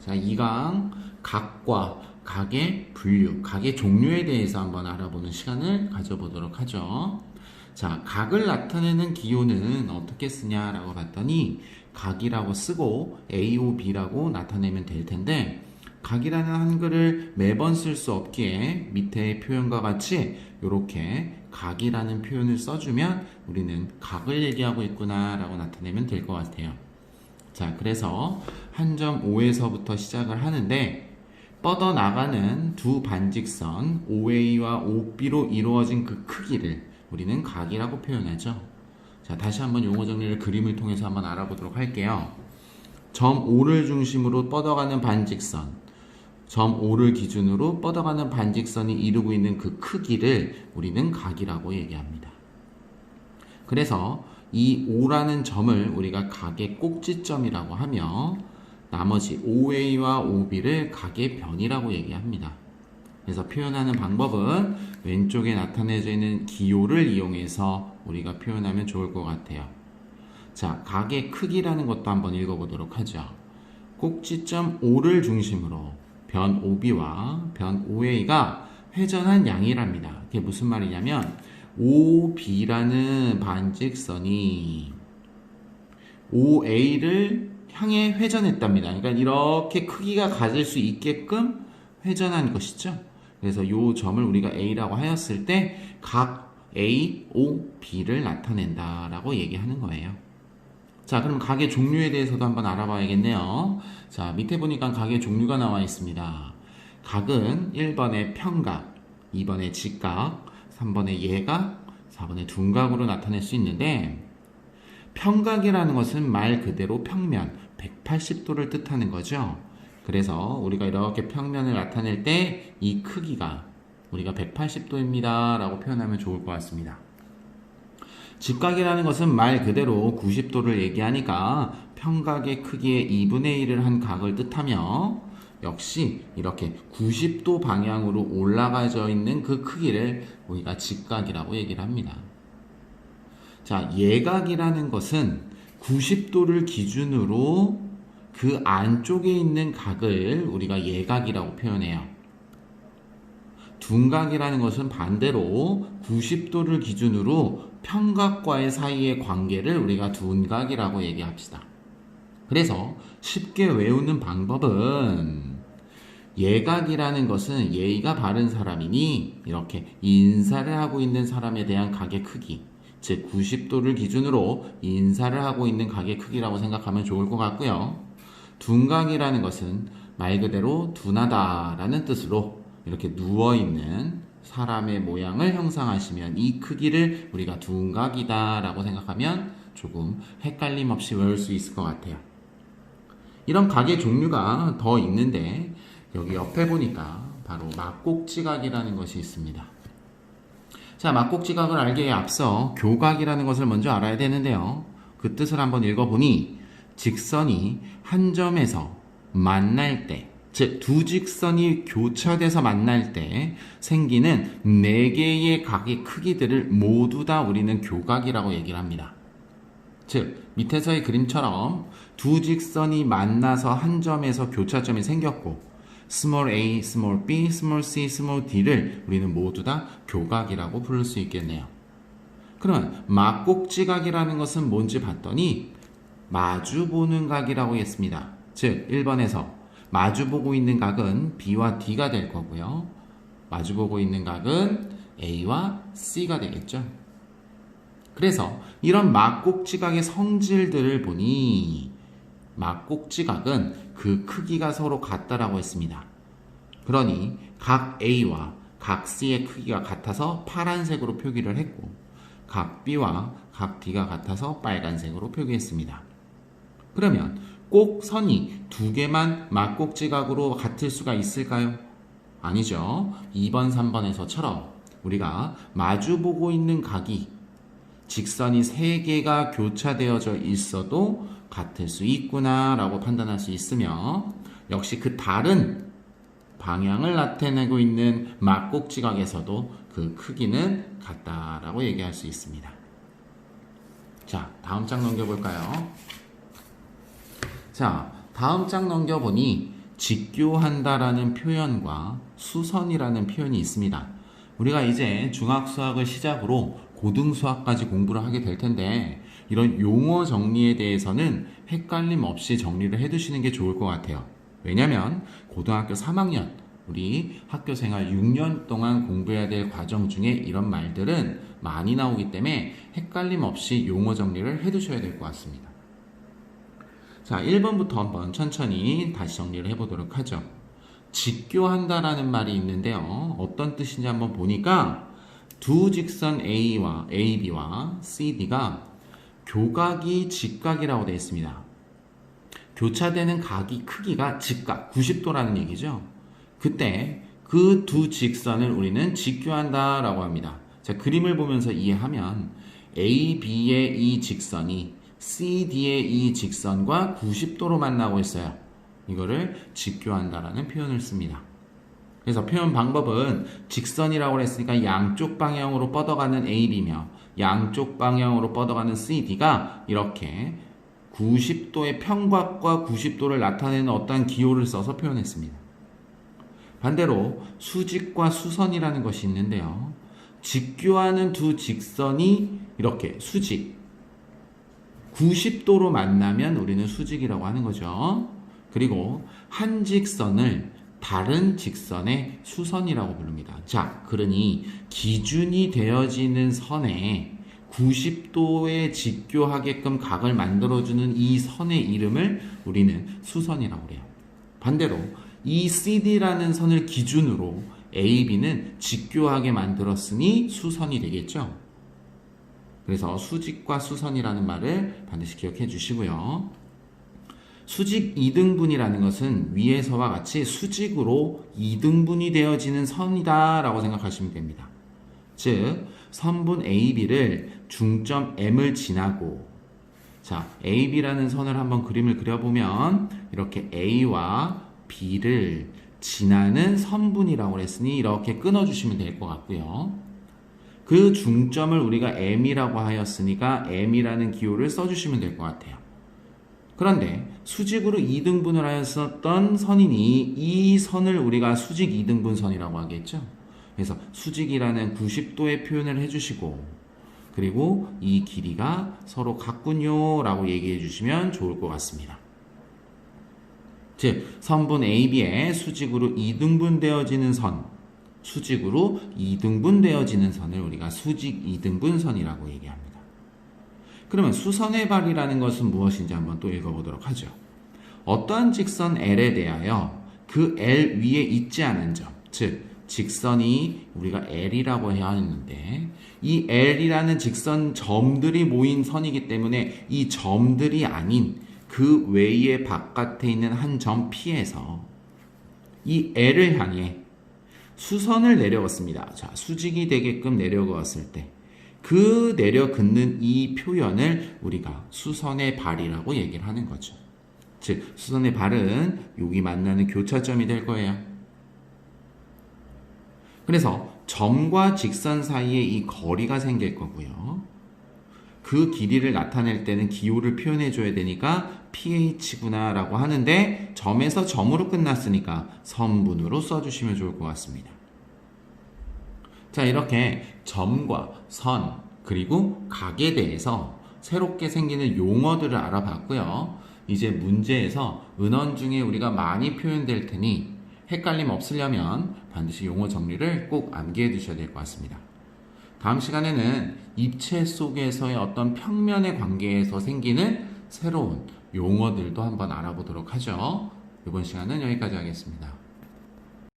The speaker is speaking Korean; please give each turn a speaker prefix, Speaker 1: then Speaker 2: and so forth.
Speaker 1: 자, 2강 각과 각의 분류, 각의 종류에 대해서 한번 알아보는 시간을 가져보도록 하죠. 자, 각을 나타내는 기호는 어떻게 쓰냐라고 봤더니 각이라고 쓰고 AOB라고 나타내면 될 텐데, 각이라는 한글을 매번 쓸 수 없기에 밑에 표현과 같이 이렇게 각이라는 표현을 써주면 우리는 각을 얘기하고 있구나 라고 나타내면 될 것 같아요. 자, 그래서 한 점 O에서부터 시작을 하는데, 뻗어나가는 두 반직선 OA와 OB로 이루어진 그 크기를 우리는 각이라고 표현하죠. 자, 다시 한번 용어 정리를 그림을 통해서 한번 알아보도록 할게요. 점 O를 중심으로 뻗어가는 반직선, 점 O를 기준으로 뻗어가는 반직선이 이루고 있는 그 크기를 우리는 각이라고 얘기합니다. 그래서 이 O라는 점을 우리가 각의 꼭지점이라고 하며 나머지 OA와 OB를 각의 변이라고 얘기합니다. 그래서 표현하는 방법은 왼쪽에 나타내져 있는 기호를 이용해서 우리가 표현하면 좋을 것 같아요. 자, 각의 크기라는 것도 한번 읽어보도록 하죠. 꼭지점 O를 중심으로 변 OB와 변 OA가 회전한 양이랍니다. 그게 무슨 말이냐면 OB라는 반직선이 OA를 향해 회전했답니다. 그러니까 이렇게 크기가 가질 수 있게끔 회전한 것이죠. 그래서 이 점을 우리가 A라고 하였을 때 각 A, O, B를 나타낸다라고 얘기하는 거예요. 자, 그럼 각의 종류에 대해서도 한번 알아봐야겠네요. 자, 밑에 보니까 각의 종류가 나와 있습니다. 각은 1번의 평각, 2번의 직각, 3번의 예각, 4번의 둔각으로 나타낼 수 있는데, 평각이라는 것은 말 그대로 평면, 180도를 뜻하는 거죠. 그래서 우리가 이렇게 평면을 나타낼 때 이 크기가 우리가 180도입니다 라고 표현하면 좋을 것 같습니다. 직각이라는 것은 말 그대로 90도를 얘기하니까 평각의 크기의 2분의 1을 한 각을 뜻하며, 역시 이렇게 90도 방향으로 올라가져 있는 그 크기를 우리가 직각이라고 얘기를 합니다. 자, 예각이라는 것은 90도를 기준으로 그 안쪽에 있는 각을 우리가 예각이라고 표현해요. 둔각이라는 것은 반대로 90도를 기준으로 평각과의 사이의 관계를 우리가 둔각이라고 얘기합시다. 그래서 쉽게 외우는 방법은, 예각이라는 것은 예의가 바른 사람이니 이렇게 인사를 하고 있는 사람에 대한 각의 크기, 즉 90도를 기준으로 인사를 하고 있는 각의 크기라고 생각하면 좋을 것 같고요. 둔각이라는 것은 말 그대로 둔하다라는 뜻으로 이렇게 누워있는 사람의 모양을 형상하시면 이 크기를 우리가 둔각이다라고 생각하면 조금 헷갈림 없이 외울 수 있을 것 같아요. 이런 각의 종류가 더 있는데, 여기 옆에 보니까 바로 막꼭지각이라는 것이 있습니다. 자, 막꼭지각을 알기에 앞서 교각이라는 것을 먼저 알아야 되는데요. 그 뜻을 한번 읽어보니, 직선이 한 점에서 만날 때, 즉 두 직선이 교차돼서 만날 때 생기는 4개의 각의 크기들을 모두 다 우리는 교각이라고 얘기를 합니다. 즉 밑에서의 그림처럼 두 직선이 만나서 한 점에서 교차점이 생겼고, small a, small b, small c, small d를 우리는 모두 다 교각이라고 부를 수 있겠네요. 그러면 막꼭지각이라는 것은 뭔지 봤더니 마주보는 각이라고 했습니다. 즉 1번에서 마주보고 있는 각은 B와 D가 될 거고요. 마주보고 있는 각은 A와 C가 되겠죠. 그래서 이런 막꼭지각의 성질들을 보니 막꼭지각은 그 크기가 서로 같다라고 했습니다. 그러니 각 A와 각 C의 크기가 같아서 파란색으로 표기를 했고, 각 B와 각 D가 같아서 빨간색으로 표기했습니다. 그러면 꼭 선이 두 개만 막꼭지각으로 같을 수가 있을까요? 아니죠. 2번, 3번에서처럼 우리가 마주보고 있는 각이 직선이 3개가 교차되어져 있어도 같을 수 있구나 라고 판단할 수 있으며, 역시 그 다른 방향을 나타내고 있는 막꼭지각에서도 그 크기는 같다라고 얘기할 수 있습니다. 자, 다음 장 넘겨볼까요? 자, 다음 장 넘겨보니 직교한다라는 표현과 수선이라는 표현이 있습니다. 우리가 이제 중학수학을 시작으로 고등수학까지 공부를 하게 될 텐데 이런 용어 정리에 대해서는 헷갈림 없이 정리를 해두시는 게 좋을 것 같아요. 왜냐하면 고등학교 3학년 우리 학교생활 6년 동안 공부해야 될 과정 중에 이런 말들은 많이 나오기 때문에 헷갈림 없이 용어 정리를 해두셔야 될 것 같습니다. 자, 1번부터 한번 천천히 다시 정리를 해보도록 하죠. 직교한다라는 말이 있는데요. 어떤 뜻인지 한번 보니까 두 직선 A와 AB와 CD가 교각이 직각이라고 되어 있습니다. 교차되는 각이 크기가 직각, 90도라는 얘기죠. 그때 그 두 직선을 우리는 직교한다라고 합니다. 자, 그림을 보면서 이해하면 AB의 이 직선이 CD의 이 직선과 90도로 만나고 있어요. 이거를 직교한다라는 표현을 씁니다. 그래서 표현 방법은 직선이라고 했으니까 양쪽 방향으로 뻗어가는 AB며 양쪽 방향으로 뻗어가는 CD가 이렇게 90도의 평각과 90도를 나타내는 어떠한 기호를 써서 표현했습니다. 반대로 수직과 수선이라는 것이 있는데요. 직교하는 두 직선이 이렇게 수직 90도로 만나면 우리는 수직이라고 하는 거죠. 그리고 한 직선을 다른 직선의 수선이라고 부릅니다. 자, 그러니 기준이 되어지는 선에 90도에 직교하게끔 각을 만들어주는 이 선의 이름을 우리는 수선이라고 해요. 반대로 이 CD라는 선을 기준으로 AB는 직교하게 만들었으니 수선이 되겠죠. 그래서 수직과 수선이라는 말을 반드시 기억해 주시고요. 수직 2등분이라는 것은 위에서와 같이 수직으로 2등분이 되어지는 선이다 라고 생각하시면 됩니다. 즉 선분 AB를 중점 M을 지나고 자 AB라는 선을 한번 그림을 그려보면 이렇게 A와 B를 지나는 선분이라고 했으니 이렇게 끊어주시면 될 것 같고요. 그 중점을 우리가 M이라고 하였으니까 M이라는 기호를 써주시면 될 것 같아요. 그런데 수직으로 2등분을 하였었던 선이니 이 선을 우리가 수직 2등분 선이라고 하겠죠. 그래서 수직이라는 90도의 표현을 해주시고 그리고 이 길이가 서로 같군요 라고 얘기해 주시면 좋을 것 같습니다. 즉 선분 AB의 수직으로 2등분 되어지는 선 수직으로 2등분 되어지는 선을 우리가 수직 2등분 선이라고 얘기합니다. 그러면 수선의 발이라는 것은 무엇인지 한번 또 읽어보도록 하죠. 어떠한 직선 L에 대하여 그 L 위에 있지 않은 점, 즉 직선이 우리가 L이라고 해야 하는데 이 L이라는 직선 점들이 모인 선이기 때문에 이 점들이 아닌 그 외의 바깥에 있는 한 점 P에서 이 L을 향해 수선을 내려갔습니다. 자, 수직이 되게끔 내려갔을 때 그 내려긋는 이 표현을 우리가 수선의 발이라고 얘기를 하는 거죠. 즉 수선의 발은 여기 만나는 교차점이 될 거예요. 그래서 점과 직선 사이에 이 거리가 생길 거고요. 그 길이를 나타낼 때는 기호를 표현해 줘야 되니까 pH구나 라고 하는데 점에서 점으로 끝났으니까 선분으로 써주시면 좋을 것 같습니다. 자, 이렇게 점과 선 그리고 각에 대해서 새롭게 생기는 용어들을 알아봤고요. 이제 문제에서 은원중에 우리가 많이 표현될 테니 헷갈림 없으려면 반드시 용어 정리를 꼭 암기해 두셔야 될 것 같습니다. 다음 시간에는 입체 속에서의 어떤 평면의 관계에서 생기는 새로운 용어들도 한번 알아보도록 하죠. 이번 시간은 여기까지 하겠습니다.